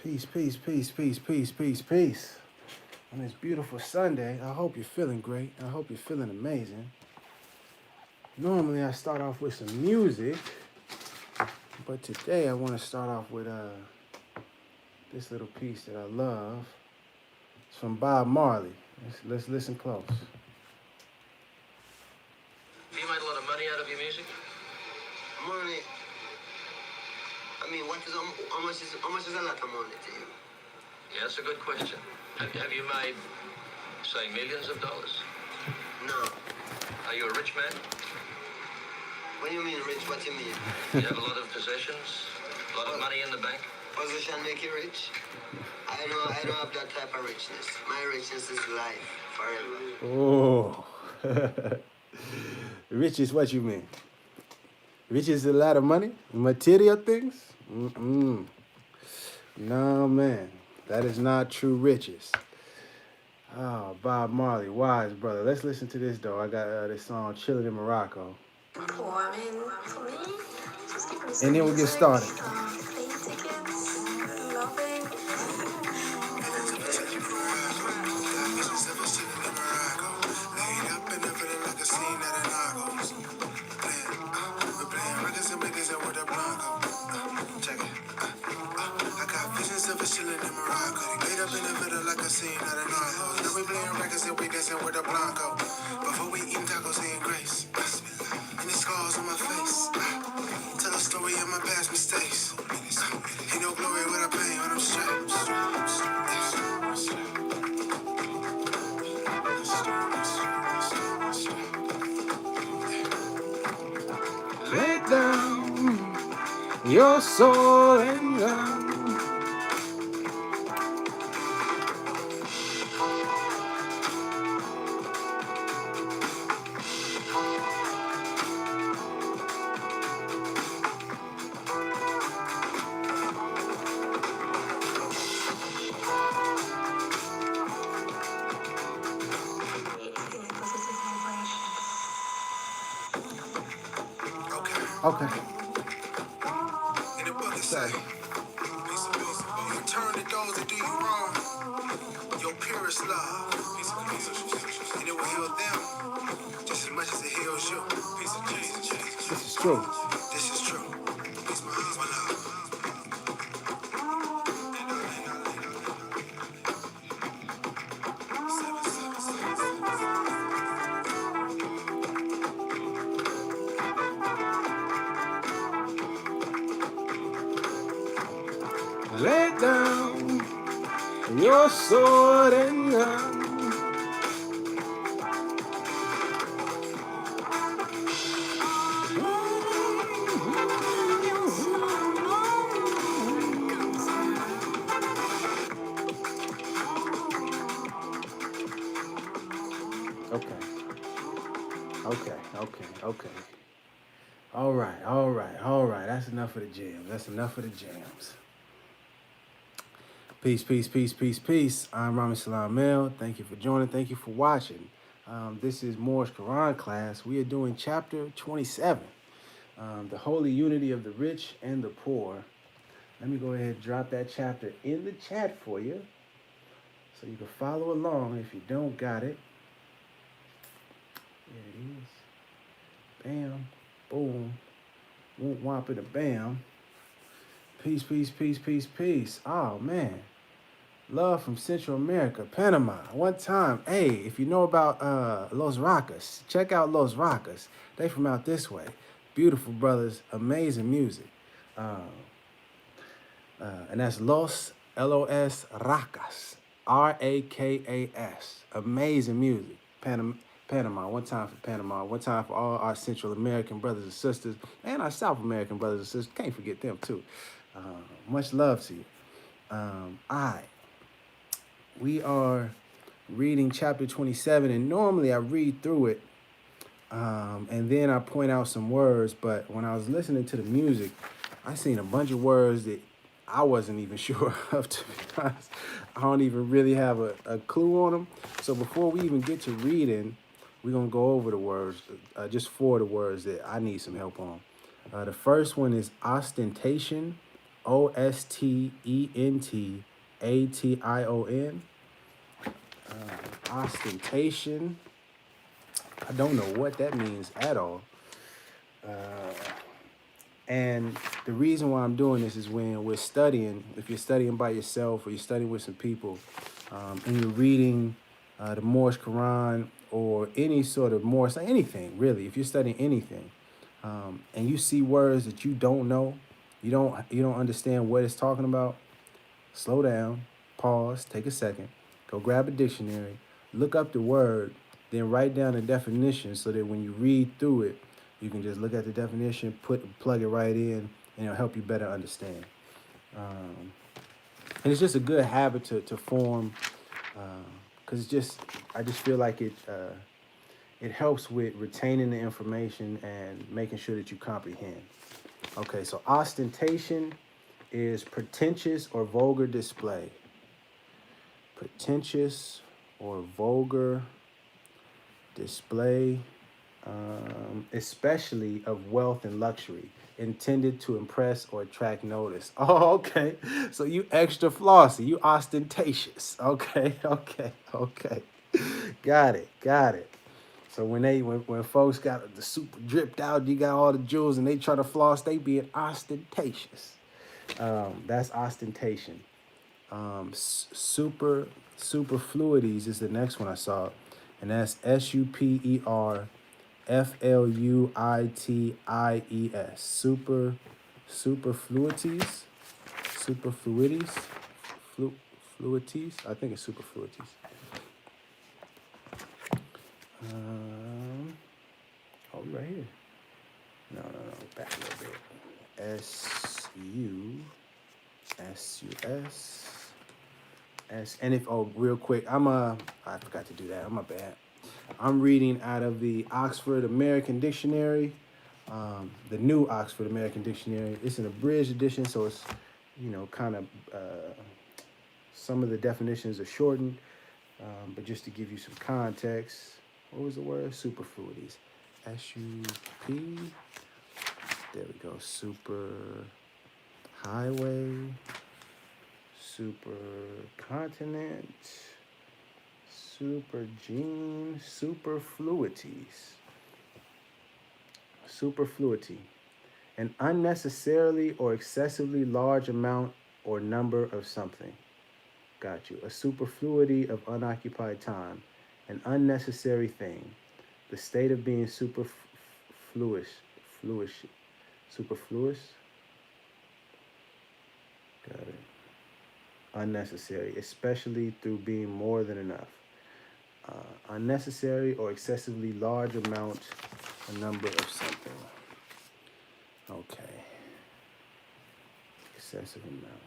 Peace, peace, peace, peace, peace, peace, peace. On this beautiful Sunday, I hope you're feeling great. I hope you're feeling amazing. Normally, I start off with some music, but today I want to start off with this little piece that I love. It's from Bob Marley. Let's listen close. Have you made a lot of money out of your music? Money. I mean, how much is a lot of money to you? Yeah, that's a good question. Have you made, say, millions of dollars? No. Are you a rich man? When you mean rich, what you mean? You have a lot of possessions, a lot of money in the bank. Position make you rich? I don't have that type of richness. My richness is life, forever. Oh. Rich is what you mean? Rich is a lot of money? Material things? Mm-mm. No, man. That is not true riches. Oh, Bob Marley, wise brother. Let's listen to this, though. I got this song, Chilling in Morocco. Well, I mean, for me, just keeping the And then we'll get started. plane tickets, loving. Chilling in Morocco, laid up in the middle like a scene out of Narcos. Now we playing records and we dancing with a Blanco. Before we eat tacos, saying grace. And the scars on my face. Tell a story of my past mistakes. Ain't no glory without pain on them straps. Lay down your soul and love. Okay. In the book it say, return to those that do you wrong. Your purest love. And it will heal them just as much as it heals you. This is true. This is true. Peace, my love. Lay down your sword and gun. Okay. All right. That's enough of the jams. Peace. I'm Rami Salam Mel. Thank you for joining. Thank you for watching. This is Moorish Koran class. We are doing chapter 27, the holy unity of the rich and the poor. Let me go ahead and drop that chapter in the chat for you so you can follow along if you don't got it. There it is. Bam. Boom. Whoop, whop, and a bam. Peace. Oh, man. Love from Central America, Panama. One time, hey, if you know about Los Rocas, check out Los Rocas. They from out this way. Beautiful brothers, amazing music. And that's L-O-S, Racas, R-A-K-A-S. Amazing music. Panama. One time for Panama. One time for all our Central American brothers and sisters and our South American brothers and sisters. Can't forget them, too. Much love to you. We are reading chapter 27, and normally I read through it, and then I point out some words, but when I was listening to the music, I seen a bunch of words that I wasn't even sure of, to be honest. I don't even really have a clue on them. So before we even get to reading, we're going to go over the words, just 4 of the words that I need some help on. The first one is ostentation Ostentation. Ostentation. I don't know what that means at all. And the reason why I'm doing this is when we're studying, if you're studying by yourself or you're studying with some people, and you're reading the Moorish Koran or any sort of Moorish, anything really, if you're studying anything, and you see words that you don't know, you don't understand what it's talking about, slow down, pause, take a second, go grab a dictionary, look up the word, then write down the definition so that when you read through it, you can just look at the definition, plug it right in, and it'll help you better understand. And it's just a good habit to form, because I just feel like it helps with retaining the information and making sure that you comprehend. Okay, so ostentation is pretentious or vulgar display. Pretentious or vulgar display, especially of wealth and luxury, intended to impress or attract notice. Oh, okay. So you extra flossy, you ostentatious. Okay. Got it. So when folks got the super dripped out, you got all the jewels and they try to floss, they being ostentatious. That's ostentation. Superfluities is the next one I saw, and that's superfluities. Superfluities. Fluities. I think it's superfluities. Oh, right here. No. Back a little bit. S. And if real quick, I forgot to do that. I'm bad. I'm reading out of the Oxford American Dictionary, the new Oxford American Dictionary. It's an abridged edition, so it's kind of some of the definitions are shortened, but just to give you some context, what was the word? Superfluities. SUP. There we go. Super highway. Super continent. Super gene. Superfluities. Superfluity. An unnecessarily or excessively large amount or number of something. Got you. A superfluity of unoccupied time. An unnecessary thing. The state of being superfluous. Superfluous. Got it. Unnecessary, especially through being more than enough. Unnecessary or excessively large amount, a number of something. Okay. Excessive amount.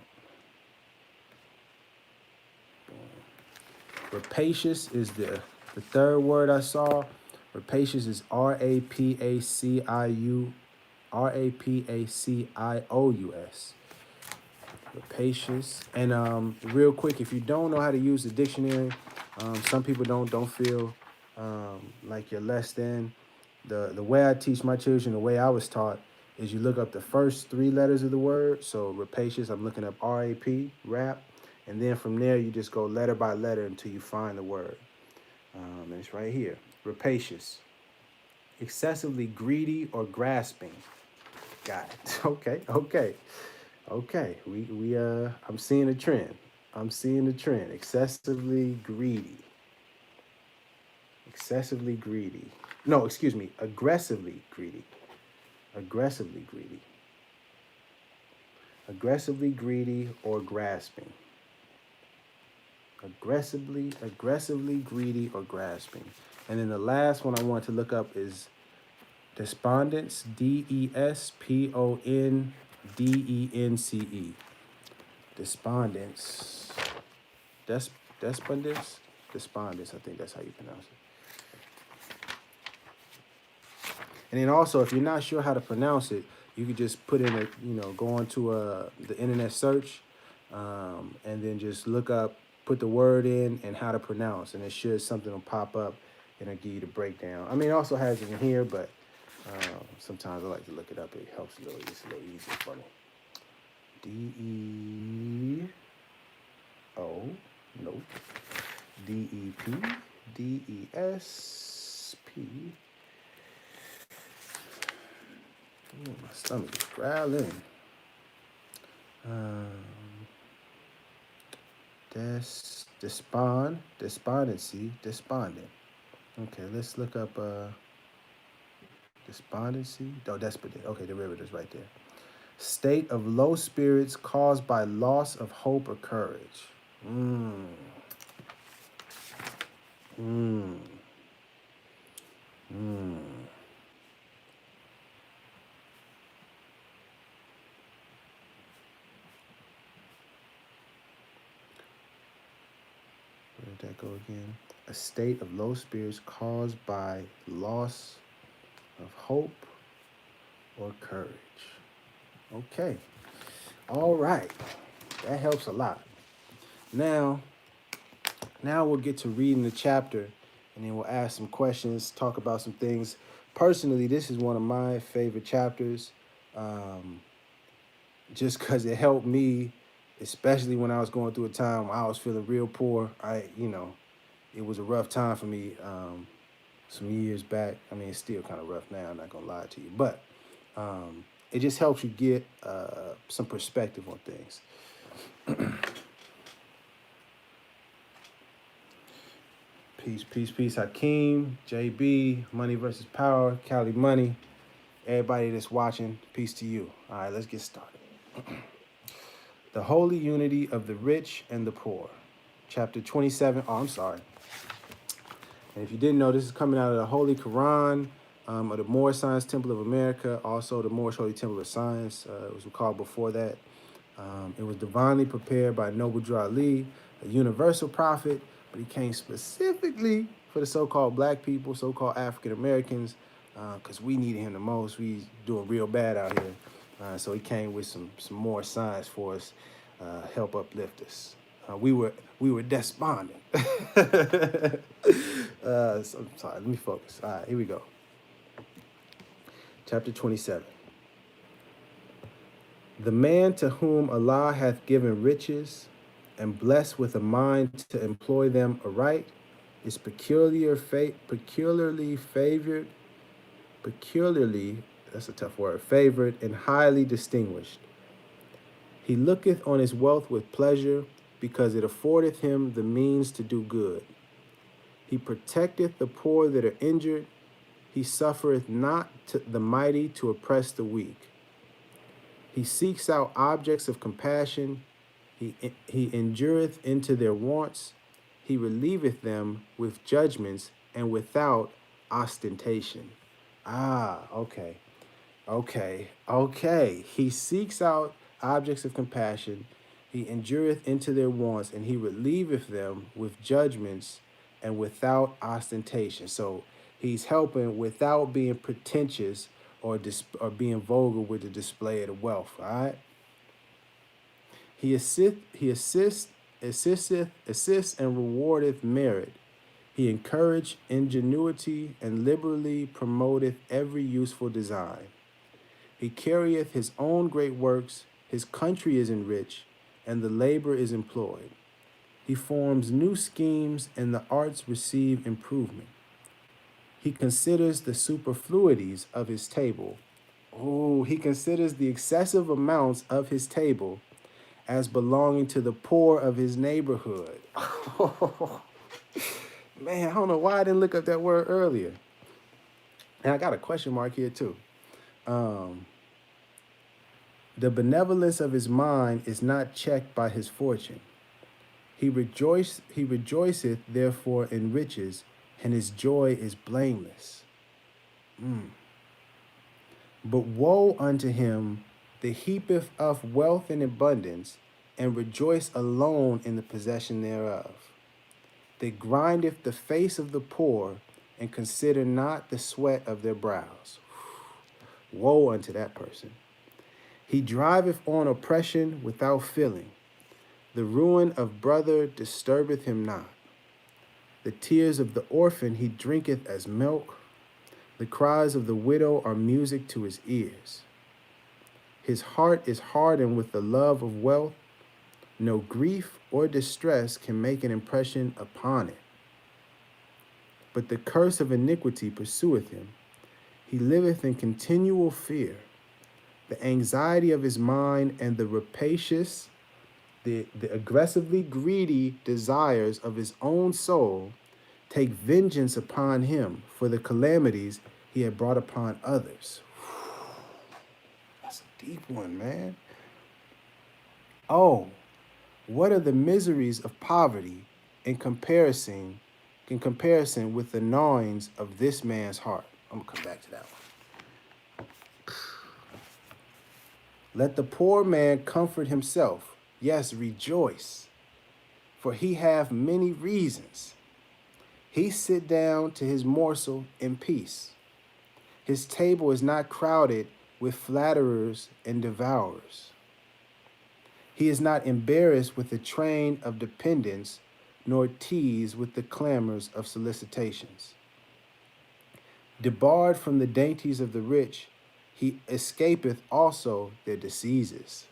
Boom. Rapacious is the third word I saw. Rapacious is Rapacious. Rapacious. And real quick, if you don't know how to use the dictionary, some people don't feel like you're less than. The way I teach my children, the way I was taught, is you look up the first three letters of the word. So rapacious, I'm looking up R-A-P, rap. And then from there, you just go letter by letter until you find the word. And it's right here. Rapacious. Excessively greedy or grasping. Got it. Okay. I'm seeing a trend. Excessively greedy. No, excuse me. Aggressively greedy. Aggressively greedy or grasping. Aggressively greedy or grasping. And then the last one I want to look up is despondence. Despondence. Despondence. Despondence. I think that's how you pronounce it. And then also, if you're not sure how to pronounce it, you could just put in go onto the internet search, and then just look up, put the word in and how to pronounce, and something will pop up and it'll give you the breakdown. I mean, it also has it in here, but sometimes I like to look it up. It helps it's a little easier for me. D-E-O, nope. D-E-P, D-E-S-P. Ooh, my stomach is growling. Despondency, despondent. Okay, let's look up despondency. Oh, desperate. Okay, derivatives right there. State of low spirits caused by loss of hope or courage. Mm. Mm. Mm. Where did that go again? A state of low spirits caused by loss of hope or courage. Okay. All right. That helps a lot. Now we'll get to reading the chapter, and then we'll ask some questions, talk about some things. Personally, this is one of my favorite chapters, just because it helped me, especially when I was going through a time I was feeling real poor. It was a rough time for me some years back. I mean, it's still kind of rough now, I'm not going to lie to you. But it just helps you get some perspective on things. Peace. Hakeem, JB, Money versus Power, Cali Money, everybody that's watching, peace to you. All right, let's get started. The holy unity of the rich and the poor. Chapter 27. Oh, I'm sorry. And if you didn't know, this is coming out of the Holy Koran, of the Moorish Science Temple of America, also the Moorish Holy Temple of Science. It was called before that. It was divinely prepared by Noble Drew Ali, a universal prophet, but he came specifically for the so-called black people, so-called African Americans, because we needed him the most. We doing real bad out here. So he came with some more science for us, help uplift us. We were despondent. So, I'm sorry, let me focus. All right, here we go. Chapter 27. The man to whom Allah hath given riches and blessed with a mind to employ them aright is peculiarly favored, that's a tough word, favored and highly distinguished. He looketh on his wealth with pleasure, because it affordeth him the means to do good. He protecteth the poor that are injured. He suffereth not the mighty to oppress the weak. He seeks out objects of compassion. He endureth into their wants. He relieveth them with judgments and without ostentation. Okay. He seeks out objects of compassion. He endureth into their wants, and he relieveth them with judgments and without ostentation. So he's helping without being pretentious or being vulgar with the display of the wealth. All right. He assisteth, and rewardeth merit. He encouraged ingenuity and liberally promoteth every useful design. He carrieth his own great works. His country is enriched, and the labor is employed. He forms new schemes, and the arts receive improvement. He considers the superfluities of his table. He considers the excessive amounts of his table as belonging to the poor of his neighborhood. Man, I don't know why I didn't look up that word earlier. And I got a question mark here too. The benevolence of his mind is not checked by his fortune. He rejoiceth therefore in riches, and his joy is blameless. But woe unto him that heapeth up wealth in abundance, and rejoice alone in the possession thereof. That grindeth the face of the poor, and consider not the sweat of their brows. Woe unto that person. He driveth on oppression without feeling. The ruin of brother disturbeth him not. The tears of the orphan he drinketh as milk. The cries of the widow are music to his ears. His heart is hardened with the love of wealth. No grief or distress can make an impression upon it. But the curse of iniquity pursueth him. He liveth in continual fear. The anxiety of his mind and the rapacious, the aggressively greedy desires of his own soul take vengeance upon him for the calamities he had brought upon others. That's a deep one, man. Oh, what are the miseries of poverty in comparison with the gnawings of this man's heart? I'm gonna come back to that one. Let the poor man comfort himself, yes, rejoice, for he hath many reasons. He sit down to his morsel in peace. His table is not crowded with flatterers and devourers. He is not embarrassed with the train of dependence, nor teased with the clamors of solicitations. Debarred from the dainties of the rich, he escapeth also their diseases.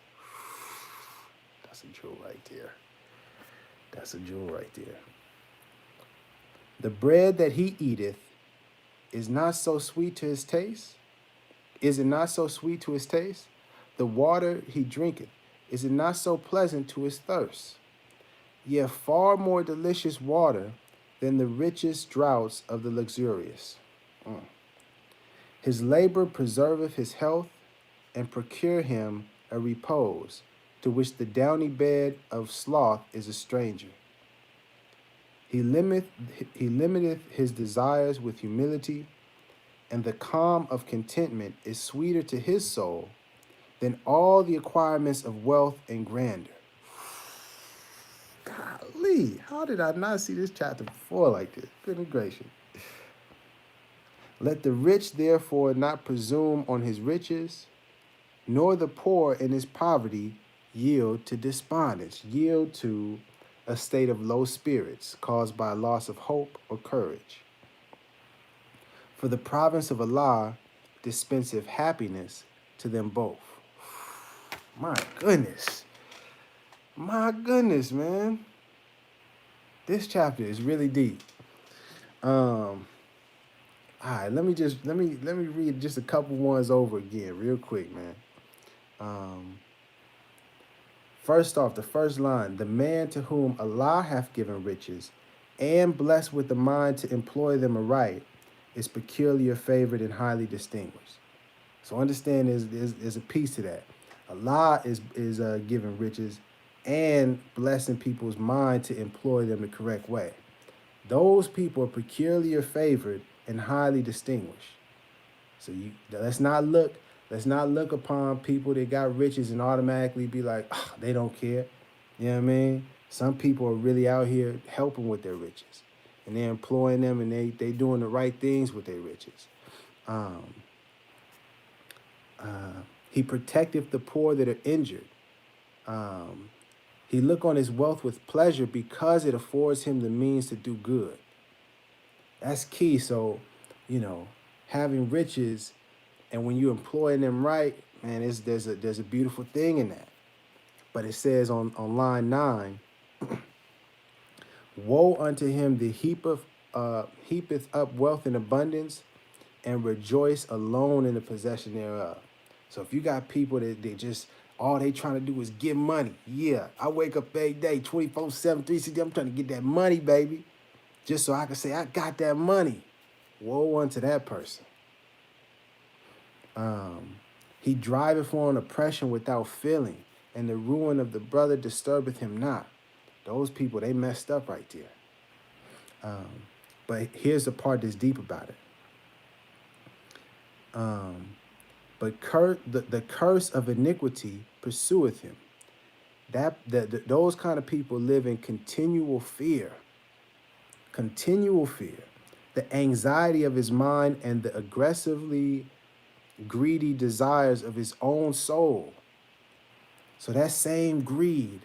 That's a jewel right there. That's a jewel right there. The bread that he eateth is not so sweet to his taste. Is it not so sweet to his taste? The water he drinketh, is it not so pleasant to his thirst? Yea, far more delicious water than the richest draughts of the luxurious. His labor preserveth his health, and procure him a repose, to which the downy bed of sloth is a stranger. He limiteth his desires with humility, and the calm of contentment is sweeter to his soul than all the acquirements of wealth and grandeur. Golly, how did I not see this chapter before like this? Goodness gracious. Let the rich therefore not presume on his riches, nor the poor in his poverty yield to despondence, yield to a state of low spirits caused by loss of hope or courage. For the province of Allah dispenseth happiness to them both. My goodness. My goodness, man. This chapter is really deep. All right, let me read just a couple ones over again real quick, man. First off, the first line, the man to whom Allah hath given riches and blessed with the mind to employ them aright is peculiar favored and highly distinguished. So understand there's a piece to that. Allah is giving riches and blessing people's mind to employ them the correct way. Those people are peculiar favored and highly distinguished. So let's not look upon people that got riches and automatically be like, oh, they don't care. You know what I mean? Some people are really out here helping with their riches, and they're employing them, and they doing the right things with their riches. He protecteth the poor that are injured. He look on his wealth with pleasure because it affords him the means to do good. That's key. So, having riches, and when you employ them right, man, there's a beautiful thing in that. But it says on line 9, woe unto him that heapeth up wealth in abundance, and rejoice alone in the possession thereof. So if you got people that they just, all they trying to do is get money. Yeah, I wake up every day, 24/7, 360, I'm trying to get that money, baby. Just so I can say, I got that money. Woe unto that person. He driveth on oppression without feeling, and the ruin of the brother disturbeth him not. Those people, they messed up right there. But here's the part that's deep about it. But the curse of iniquity pursueth him. Those kind of people live in continual fear. Continual fear. The anxiety of his mind and the aggressively greedy desires of his own soul. So that same greed,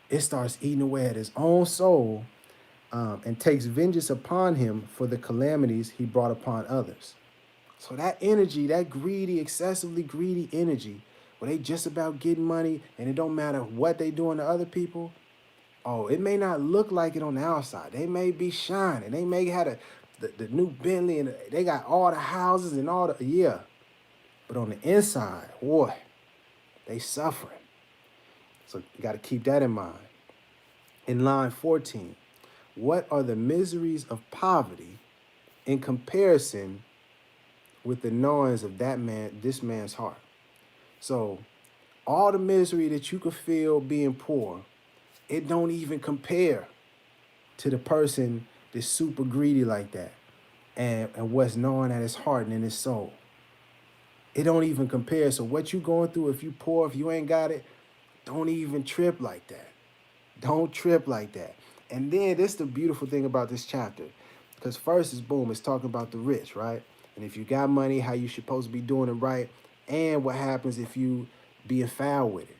it starts eating away at his own soul, and takes vengeance upon him for the calamities he brought upon others. So that energy, that greedy, excessively greedy energy, where they just about getting money and it don't matter what they doing to other people. Oh, it may not look like it on the outside. They may be shining. They may have the new Bentley and they got all the houses and all the, yeah. But on the inside, boy, they suffering. So you got to keep that in mind. In line 14, what are the miseries of poverty in comparison with the gnawings of this man's heart? So all the misery that you could feel being poor, it don't even compare to the person that's super greedy like that and what's gnawing at his heart and in his soul. It don't even compare. So what you going through, if you poor, if you ain't got it, don't even trip like that. Don't trip like that. And then this is the beautiful thing about this chapter. Because first is boom, it's talking about the rich, right? And if you got money, how you supposed to be doing it right, and what happens if you being foul with it.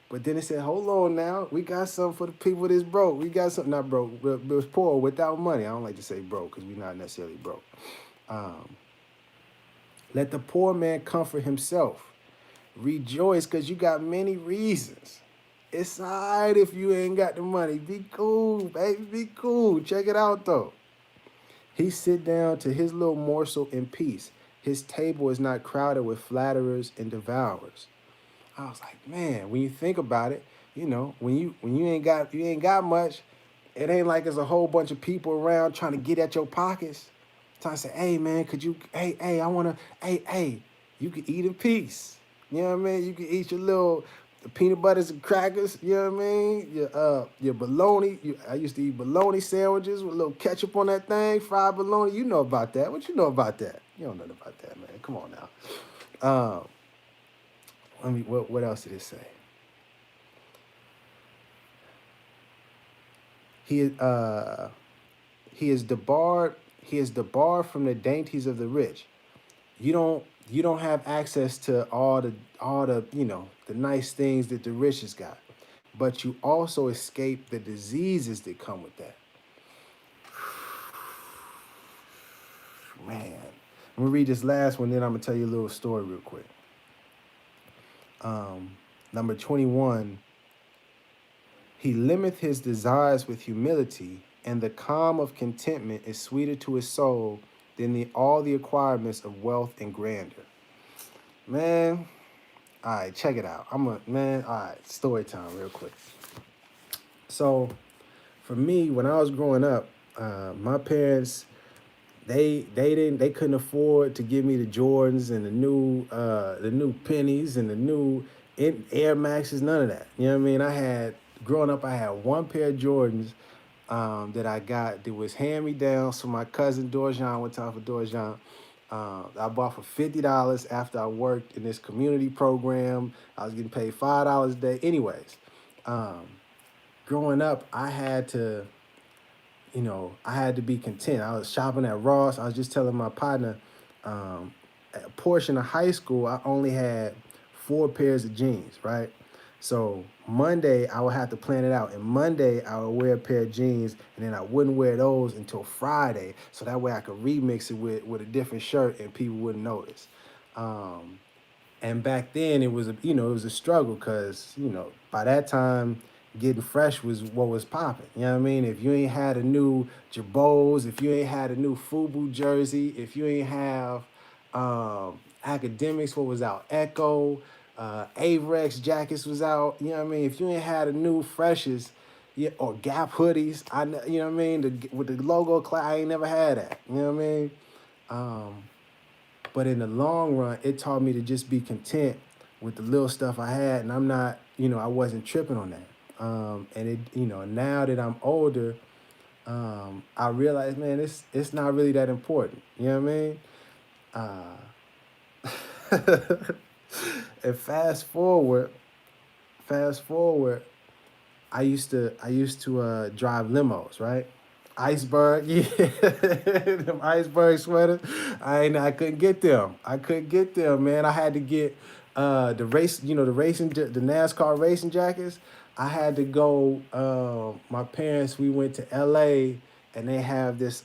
But then it said, hold on now, we got something for the people that's broke. We got something, not broke, but was poor without money. I don't like to say broke because we're not necessarily broke. Let the poor man comfort himself. Rejoice because you got many reasons. It's all right if you ain't got the money. Be cool, baby, be cool. Check it out, though. He sit down to his little morsel in peace. His table is not crowded with flatterers and devourers. I was like, man, when you think about it, you know, when you ain't got much, it ain't like there's a whole bunch of people around trying to get at your pockets. Trying to say, hey man, could you, hey, I wanna, hey, you can eat in peace. You know what I mean? You can eat your little peanut butters and crackers, you know what I mean? Your bologna. I used to eat bologna sandwiches with a little ketchup on that thing, fried bologna. You know about that. What you know about that? You don't know about that, man. Come on now. What else did it say? He is debarred from the dainties of the rich. You don't have access to all the the nice things that the rich has got, but you also escape the diseases that come with that. Man, I'm gonna read this last one, then I'm gonna tell you a little story real quick. Number 21. He limiteth his desires with humility, and the calm of contentment is sweeter to his soul than all the acquirements of wealth and grandeur. Man, all right, check it out. All right, story time real quick. So, for me, when I was growing up, my parents, they couldn't afford to give me the Jordans and the new pennies and the new Air Maxes, none of that. You know what I mean? Growing up, I had one pair of Jordans that I got that was hand-me-down. So my cousin Dorjan, went time for Dorjan. I bought for $50 after I worked in this community program. I was getting paid $5 a day. Anyways, growing up, I had to be content. I was shopping at Ross. I was just telling my partner, a portion of high school, I only had 4 pairs of jeans, right? So Monday, I would have to plan it out. And Monday, I would wear a pair of jeans, and then I wouldn't wear those until Friday. So that way I could remix it with a different shirt and people wouldn't notice. And back then, it was a struggle because, by that time, getting fresh was what was popping. You know what I mean? If you ain't had a new Jabos, if you ain't had a new FUBU jersey, if you ain't have academics, what was out? Echo, Averex jackets was out. You know what I mean? If you ain't had a new freshes, or Gap hoodies, you know what I mean? With the logo, I ain't never had that. You know what I mean? But in the long run, it taught me to just be content with the little stuff I had, and I'm not, I wasn't tripping on that. And it, now that I'm older, I realize, man, it's not really that important. You know what I mean? And fast forward, I used to drive limos, right? Iceberg, yeah, them iceberg sweaters. I couldn't get them. Man. I had to get the NASCAR racing jackets. I had to go. My parents, we went to L.A. and they have this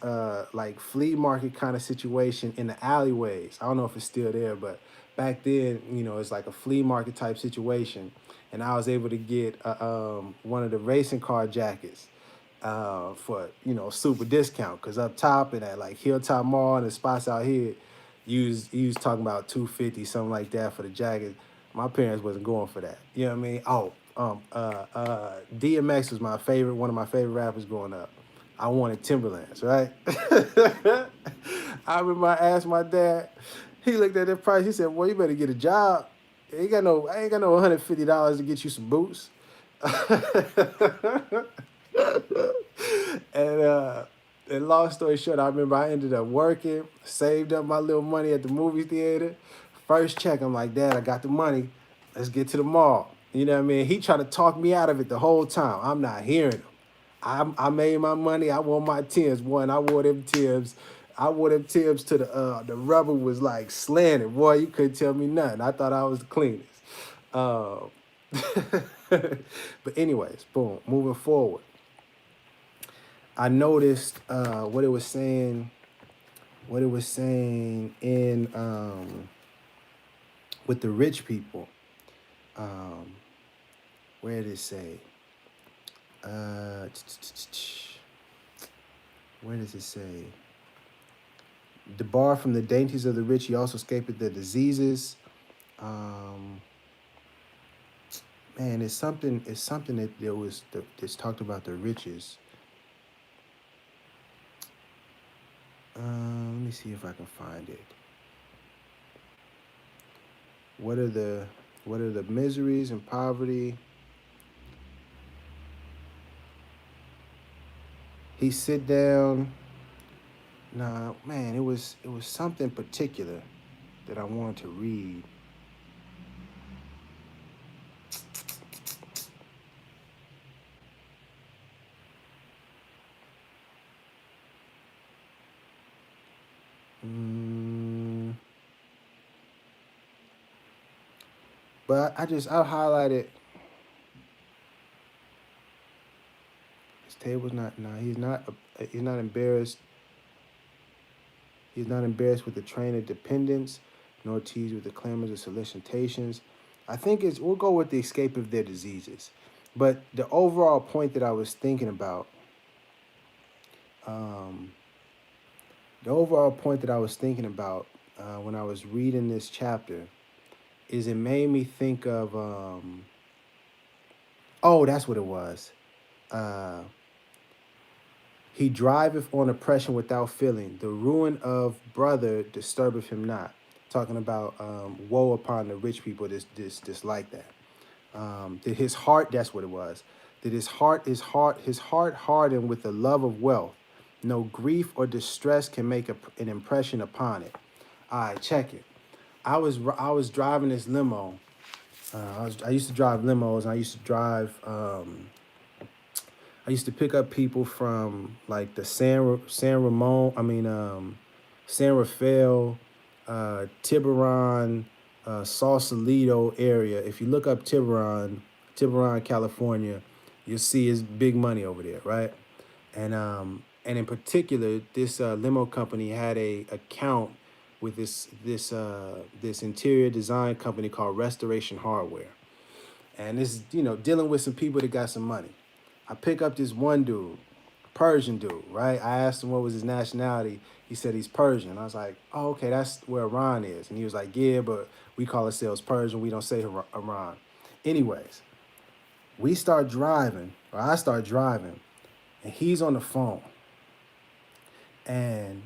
like flea market kind of situation in the alleyways. I don't know if it's still there, but back then, it's like a flea market type situation, and I was able to get one of the racing car jackets for super discount. Cause up top and at like Hilltop Mall and the spots out here, you was talking about 250 something like that for the jacket. My parents wasn't going for that. You know what I mean? Oh, DMX was one of my favorite rappers growing up. I wanted Timberlands, right? I remember I asked my dad. He looked at the price. He said, "Well, you better get a job. I ain't got no $150 to get you some boots." and and long story short, I remember I ended up working, saved up my little money at the movie theater. First check, I'm like, "Dad, I got the money. Let's get to the mall." You know what I mean? He tried to talk me out of it the whole time. I'm not hearing him. I made my money. I wore my Timbs, boy, and I wore them Timbs. I wore them Timbs to the rubber was like slanted, boy. You couldn't tell me nothing. I thought I was the cleanest. Uh, but anyways, boom. Moving forward, I noticed what it was saying. What it was saying in with the rich people. Where did it say? Where does it say? Debarred from the dainties of the rich, he also escaped the diseases. Man, it's something that that's talked about the riches. Let me see if I can find it. What are the miseries and poverty? He sit down. Nah, man, it was something particular that I wanted to read. But I highlighted. His table's not. No, he's not embarrassed. He's not embarrassed with the train of dependence, nor teased with the clamors of solicitations. I think we'll go with the escape of their diseases. But the overall point that I was thinking about, when I was reading this chapter, is it made me think of, that's what it was. He driveth on oppression without feeling. The ruin of brother disturbeth him not. Talking about woe upon the rich people this like that. That his heart, that's what it was. That his heart hardened with the love of wealth. No grief or distress can make an impression upon it. All right, check it. I was driving this limo. I used to drive limos. And I used to drive. I used to pick up people from like the San Rafael, Tiburon, Sausalito area. If you look up Tiburon, California, you'll see his big money over there, right? And in particular, this limo company had a account with this interior design company called Restoration Hardware, and this is dealing with some people that got some money. I pick up this one dude, Persian dude, right? I asked him what was his nationality. He said he's Persian. I was like, oh, okay, that's where Iran is. And he was like, yeah, but we call ourselves Persian. We don't say Iran. Anyways, I start driving, and he's on the phone. And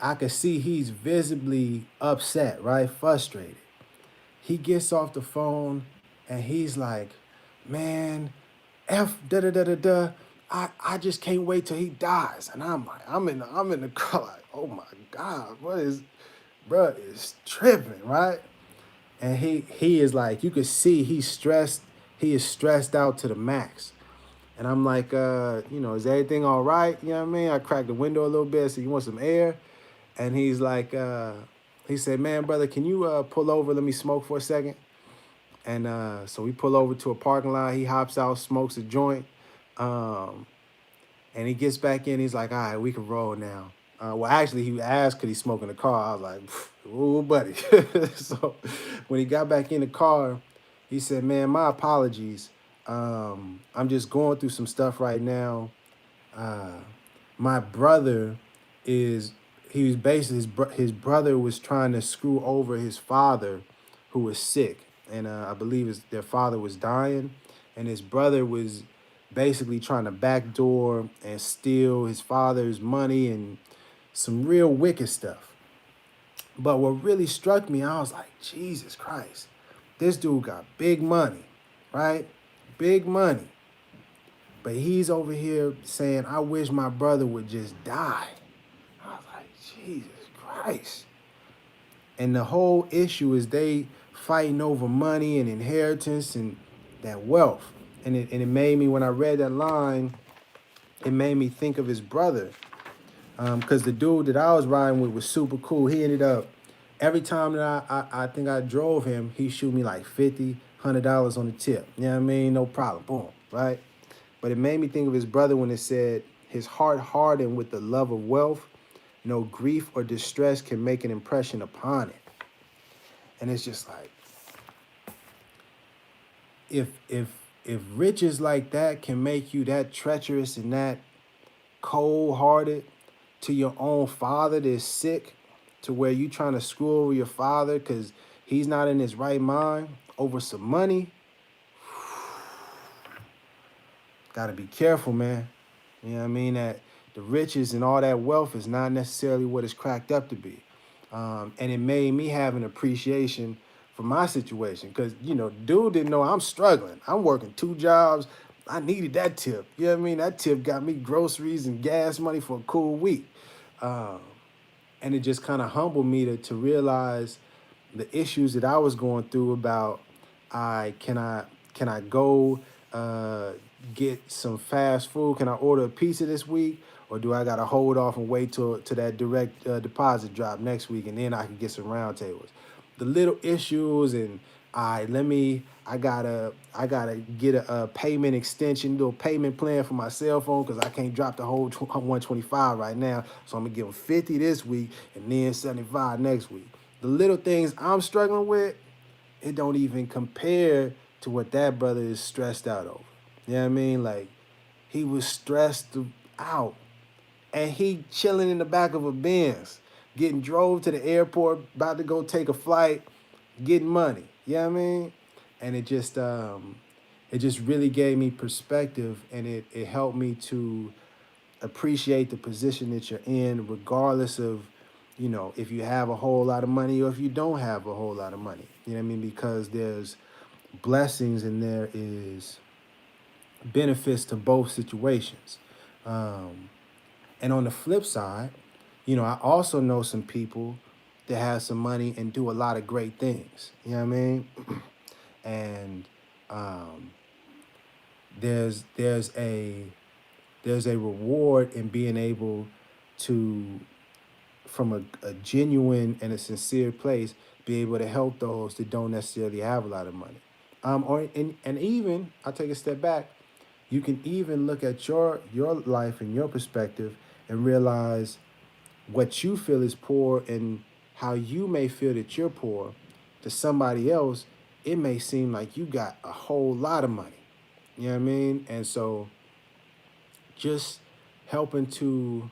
I could see he's visibly upset, right? Frustrated. He gets off the phone and he's like, man, F da. I just can't wait till he dies. And I'm like, I'm in the car like, oh my God, bruh is tripping, right? And he is like, you could see he's stressed. He is stressed out to the max. And I'm like, is everything all right? You know what I mean? I cracked the window a little bit, so you want some air? And he's like, he said, man, brother, can you pull over? Let me smoke for a second. And so we pull over to a parking lot. He hops out, smokes a joint. And he gets back in. He's like, all right, we can roll now. Well, actually, he asked, could he smoke in the car? I was like, Oh, buddy. So when he got back in the car, he said, "Man, my apologies. I'm just going through some stuff right now. Uh, my brother is he was basically his brother was trying to screw over his father, who was sick, and I believe their father was dying, and his brother was basically trying to backdoor and steal his father's money and some real wicked stuff. But what really struck me, I was like, Jesus Christ, this dude got big money, right? Big money. But he's over here saying, I wish my brother would just die. I was like, Jesus Christ. And the whole issue is they fighting over money and inheritance and that wealth. And it made me, when I read that line, it made me think of his brother. Because the dude that I was riding with was super cool. He ended up, every time that I think I drove him, he shoot me like $50, $100 on the tip. You know what I mean? No problem. Boom. Right? But it made me think of his brother when it said, his heart hardened with the love of wealth, no grief or distress can make an impression upon it. And it's just like, if riches like that can make you that treacherous and that cold-hearted to your own father that's sick, to where you trying to screw over your father because he's not in his right mind over some money, gotta be careful, man. You know what I mean? That the riches and all that wealth is not necessarily what it's cracked up to be. And it made me have an appreciation for my situation because, dude didn't know I'm struggling. I'm working 2 jobs. I needed that tip. You know what I mean? That tip got me groceries and gas money for a cool week. And it just kind of humbled me to realize the issues that I was going through about, can I go get some fast food? Can I order a pizza this week? Or do I got to hold off and wait till that direct deposit drop next week, and then I can get some round tables? The little issues, and I gotta get a payment extension, do a payment plan for my cell phone because I can't drop the whole 125 right now. So I'm gonna give them 50 this week and then 75 next week. The little things I'm struggling with, it don't even compare to what that brother is stressed out over. You know what I mean? Like, he was stressed out. And he chilling in the back of a Benz, getting drove to the airport, about to go take a flight, getting money. You know what I mean? And it just really gave me perspective, and it helped me to appreciate the position that you're in, regardless of, if you have a whole lot of money or if you don't have a whole lot of money. You know what I mean? Because there's blessings and there is benefits to both situations. And on the flip side, I also know some people that have some money and do a lot of great things. You know what I mean? And there's a reward in being able to, from a genuine and a sincere place, be able to help those that don't necessarily have a lot of money. And even, I'll take a step back, you can even look at your life and your perspective and realize what you feel is poor and how you may feel that you're poor. To somebody else, it may seem like you got a whole lot of money. You know what I mean? And so just helping to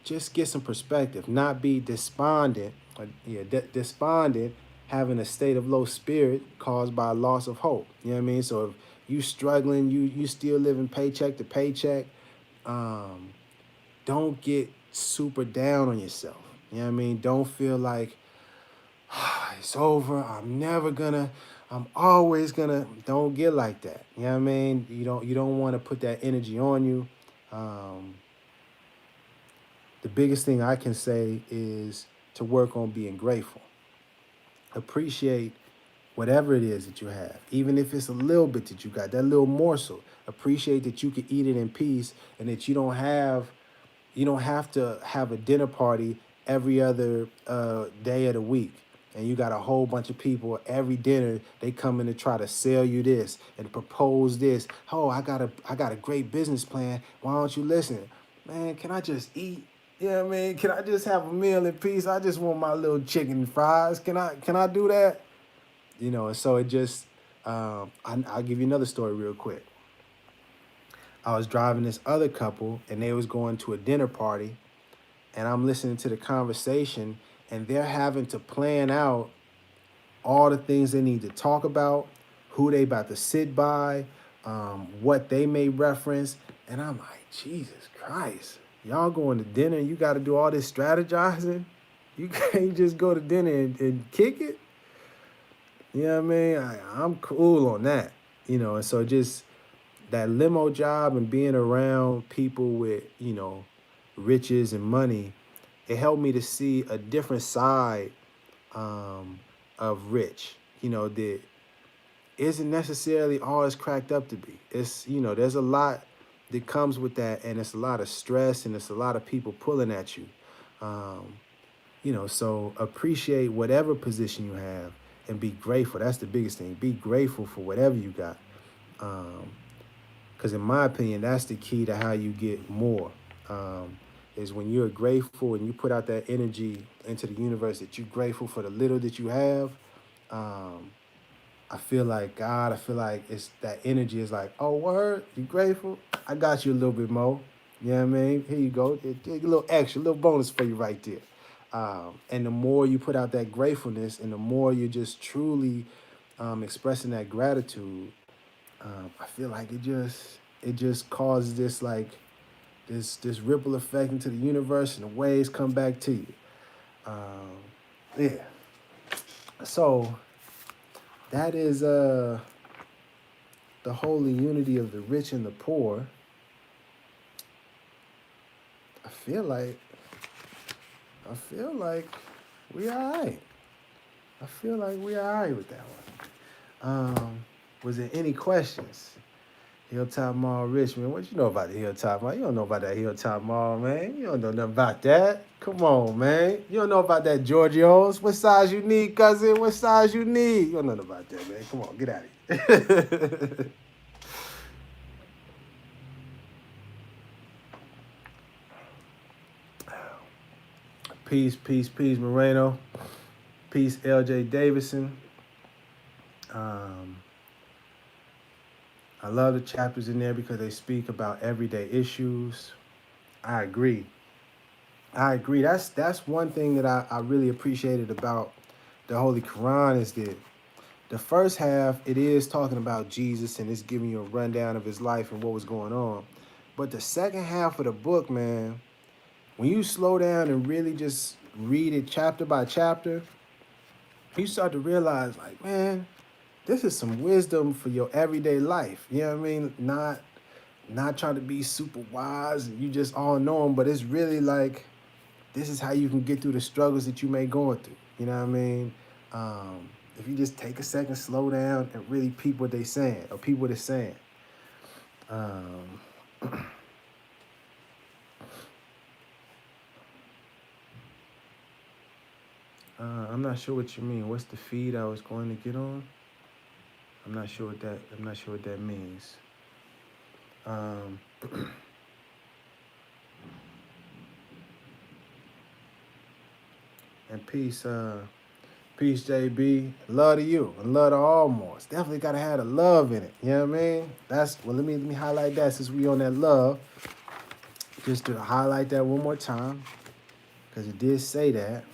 just get some perspective, not be despondent, having a state of low spirit caused by a loss of hope. You know what I mean? So if you struggling, you still living paycheck to paycheck, don't get super down on yourself. You know what I mean? Don't feel like it's over. I'm always gonna. Don't get like that. You know what I mean? You don't want to put that energy on you. The biggest thing I can say is to work on being grateful. Appreciate whatever it is that you have, even if it's a little bit that you got, that little morsel. Appreciate that you can eat it in peace, and that you don't have to have a dinner party every other day of the week. And you got a whole bunch of people every dinner, they come in to try to sell you this and propose this. Oh, I got a great business plan. Why don't you listen? Man, can I just eat? You know what I mean? Can I just have a meal in peace? I just want my little chicken and fries. Can I do that? You know, and so it just I'll give you another story real quick. I was driving this other couple and they was going to a dinner party, and I'm listening to the conversation, and they're having to plan out all the things they need to talk about, who they about to sit by, what they may reference. And I'm like, Jesus Christ, y'all going to dinner and you got to do all this strategizing? You can't just go to dinner and kick it? You know what I mean? I'm cool on that. You know, and so just that limo job and being around people with, riches and money, it helped me to see a different side um, of rich, that isn't necessarily all it's cracked up to be. It's, there's a lot that comes with that, and it's a lot of stress, and it's a lot of people pulling at you. Um, so appreciate whatever position you have and be grateful. That's the biggest thing. Be grateful for whatever you got. Because in my opinion, that's the key to how you get more. Is when you're grateful and you put out that energy into the universe that you're grateful for the little that you have. Um, I feel like God, I feel like it's that energy is like, oh, word, you grateful? I got you a little bit more. You know what I mean? Here you go. A little extra, a little bonus for you right there. And the more you put out that gratefulness and the more you're just truly expressing that gratitude, I feel like it just causes this like this ripple effect into the universe and the waves come back to you. Yeah. So that is the holy unity of the rich and the poor. I feel like we all right. I feel like we all right with that one. Was there any questions? Hilltop Mall, Richmond. What you know about the Hilltop Mall? You don't know about that Hilltop Mall, man. You don't know nothing about that. Come on, man. You don't know about that Giorgio's. What size you need, cousin? What size you need? You don't know nothing about that, man. Come on, get out of here. Peace, peace, peace, Moreno. Peace, L.J. Davidson. I love the chapters in there because they speak about everyday issues. I agree. That's one thing that I really appreciated about the Holy Quran is that the first half, it is talking about Jesus and it's giving you a rundown of his life and what was going on. But the second half of the book, man, when you slow down and really just read it chapter by chapter, you start to realize, like, man, this is some wisdom for your everyday life. You know what I mean? Not trying to be super wise and you just all knowing, but it's really like this is how you can get through the struggles that you may going through. You know what I mean? If you just take a second, slow down, and really peep what they saying or peep what it's saying. I'm not sure what you mean. What's the feed I was going to get on? I'm not sure what that means. And peace, JB. Love to you and love to all more. It's definitely gotta have the love in it. You know what I mean? Let me highlight that since we on that love. Just to highlight that one more time, because it did say that.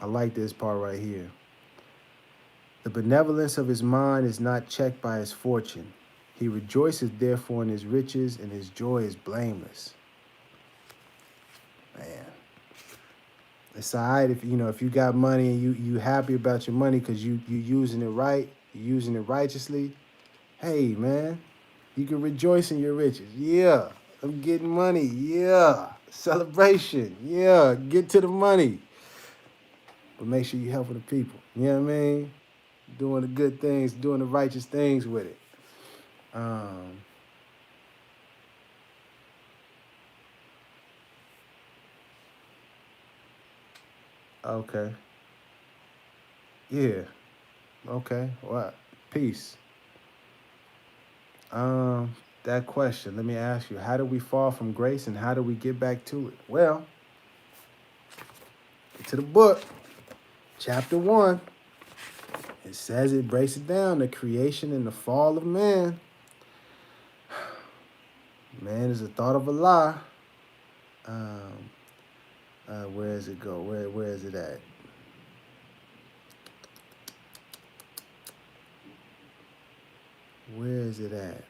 I like this part right here. The benevolence of his mind is not checked by his fortune. He rejoices therefore in his riches, and his joy is blameless. Man, it's all right if you got money and you happy about your money because you using it right, you using it righteously. Hey, man, you can rejoice in your riches. Yeah, I'm getting money. Yeah, celebration. Yeah, get to the money. But make sure you're helping the people. You know what I mean? Doing the good things, doing the righteous things with it. Okay. Yeah. Okay. What? Peace. That question. Let me ask you: how do we fall from grace, and how do we get back to it? Well, get to the book, chapter 1. It says it breaks it down: the creation and the fall of man. Man is the thought of Allah. Um, where does it go? Where is it at? Where is it at?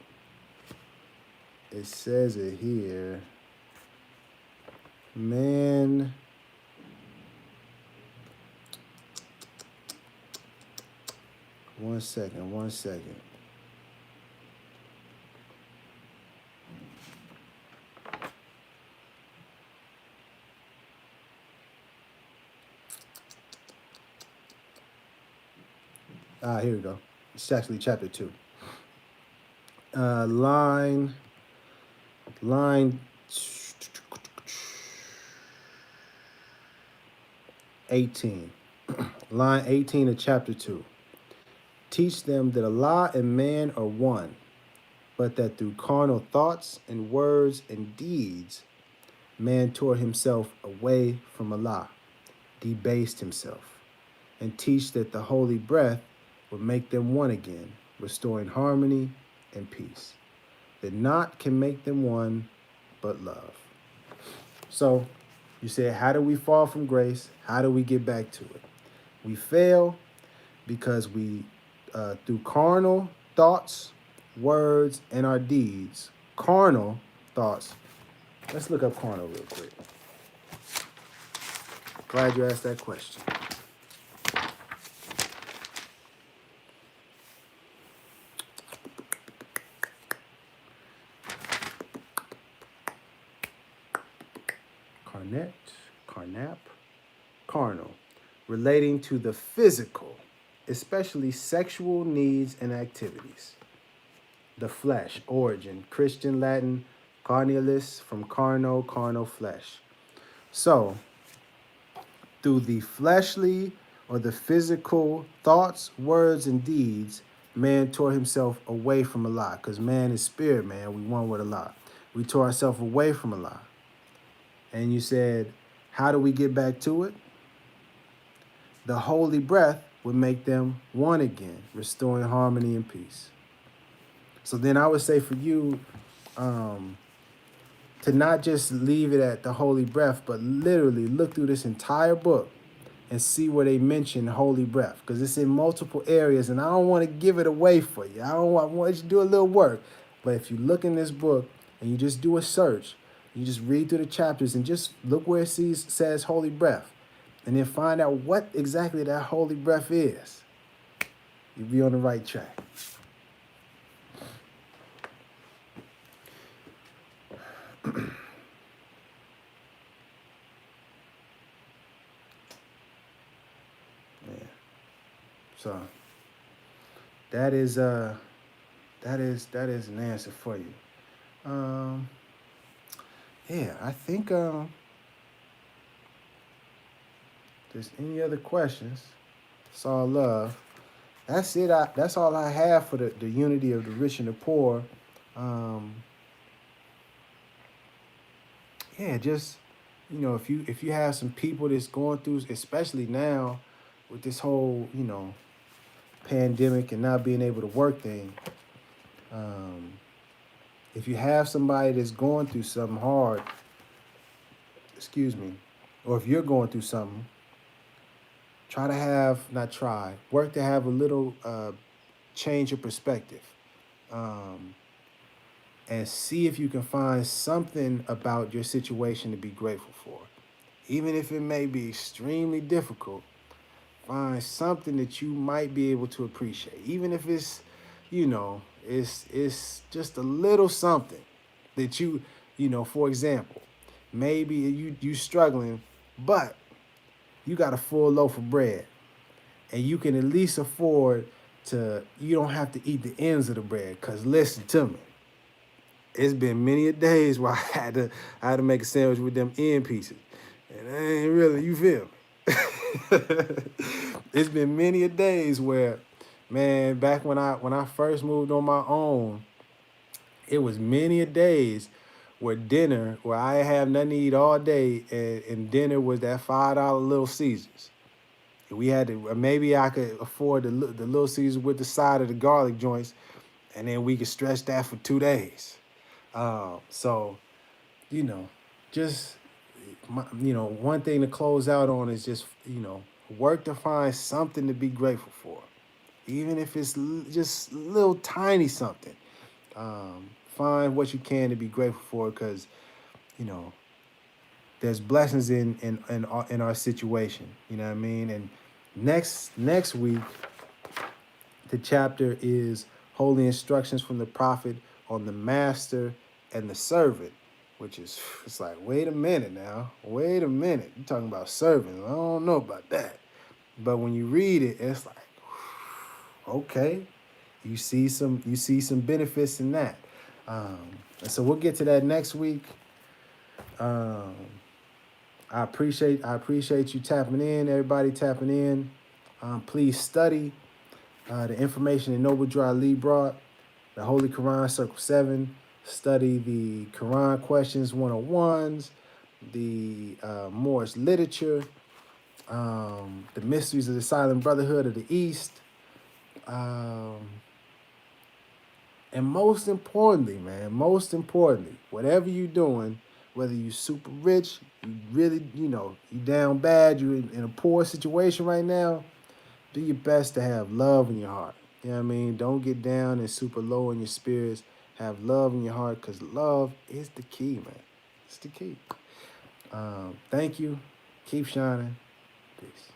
It says it here. Man. One second. Here we go. It's actually chapter 2. Line 18. Line 18 of chapter 2. Teach them that Allah and man are one, but that through carnal thoughts and words and deeds, man tore himself away from Allah, debased himself, and teach that the holy breath would make them one again, restoring harmony and peace. That naught can make them one but love. So, you say, how do we fall from grace? How do we get back to it? We fail because we, through carnal thoughts, words, and our deeds, carnal thoughts. Let's look up carnal real quick. Glad you asked that question. Carnal, relating to the physical, especially sexual needs and activities. The flesh, origin, Christian Latin, carnalis, from carnal, flesh. So, through the fleshly or the physical thoughts, words, and deeds, man tore himself away from Allah. Because man is spirit, man. We one with Allah. We tore ourselves away from Allah. And you said, how do we get back to it? The holy breath would make them one again, restoring harmony and peace. So then I would say for you to not just leave it at the holy breath, but literally look through this entire book and see where they mention holy breath, because it's in multiple areas, and I don't want to give it away for you. I want you to do a little work. But if you look in this book and you just do a search, you just read through the chapters and just look where it says holy breath, and then find out what exactly that holy breath is. You'll be on the right track. Yeah. So that is an answer for you. Yeah, I think there's any other questions. It's all love. That's it. That's all I have for the unity of the rich and the poor. Yeah, just, if you have some people that's going through, especially now with this whole, pandemic and not being able to work thing, if you have somebody that's going through something hard, or if you're going through something, work to have a little change of perspective. And see if you can find something about your situation to be grateful for. Even if it may be extremely difficult, find something that you might be able to appreciate. Even if it's, it's just a little something that for example, maybe you struggling, but you got a full loaf of bread and you can at least afford you don't have to eat the ends of the bread. Because listen to me. It's been many a days where I had to make a sandwich with them end pieces. And I ain't really, you feel me? It's been many a days where, man, back when I first moved on my own, it was many a days where I have nothing to eat all day, and dinner was that $5 Little Caesars. We had to, maybe I could afford the Little Caesars with the side of the garlic joints, and then we could stretch that for 2 days. So, you know, just, one thing to close out on is just, work to find something to be grateful for, even if it's just little tiny something. Find what you can to be grateful for, because, you know, there's blessings in our situation. You know what I mean? And next week, the chapter is holy instructions from the prophet on the master and the servant, which is, it's like, wait a minute now. Wait a minute. You're talking about servants. I don't know about that. But when you read it, it's like, okay, you see some benefits in that. And so we'll get to that next week. Um, I appreciate you tapping in, everybody tapping in. Please study the information that Noble Dry Lee brought, the Holy Quran Circle 7. Study the Quran Questions 101s, the Moorish literature, the mysteries of the Silent Brotherhood of the East. And most importantly, man, whatever you're doing, whether you're super rich, you really, you down bad, you're in a poor situation right now, do your best to have love in your heart. You know what I mean? Don't get down and super low in your spirits. Have love in your heart, because love is the key, man. It's the key. Thank you. Keep shining. Peace.